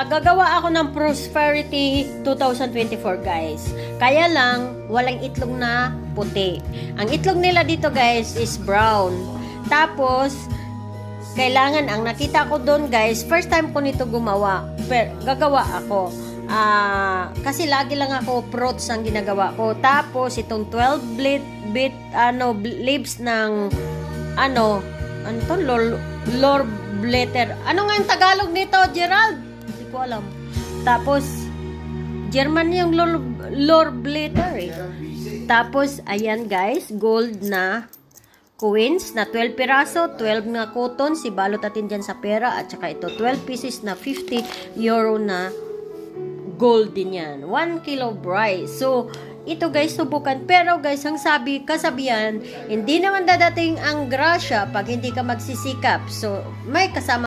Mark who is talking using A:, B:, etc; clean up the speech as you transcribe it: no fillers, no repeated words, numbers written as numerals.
A: Gagawa ako ng Prosperity 2024 guys. Kaya lang, walang itlog na puti. Ang itlog nila dito guys is brown. Tapos, kailangan, ang nakita ko doon guys, first time ko nito gumawa. Pero, gagawa ako. Kasi lagi lang ako fruits ang ginagawa ko. Tapos, itong 12 leaves ng, lord letter. Ano nga yung Tagalog nito, Gerald? Hindi ko alam. Tapos, German yung lord letter eh. Tapos, ayan guys, gold na coins na 12 piraso, 12 na cotton, sibalot natin dyan sa pera, at saka ito 12 pieces na 50 euro na gold din yan. 1 kilo rice. So, ito guys, subukan. Pero guys, ang kasabihan, hindi naman dadating ang grasya pag hindi ka magsisikap. So, may kasama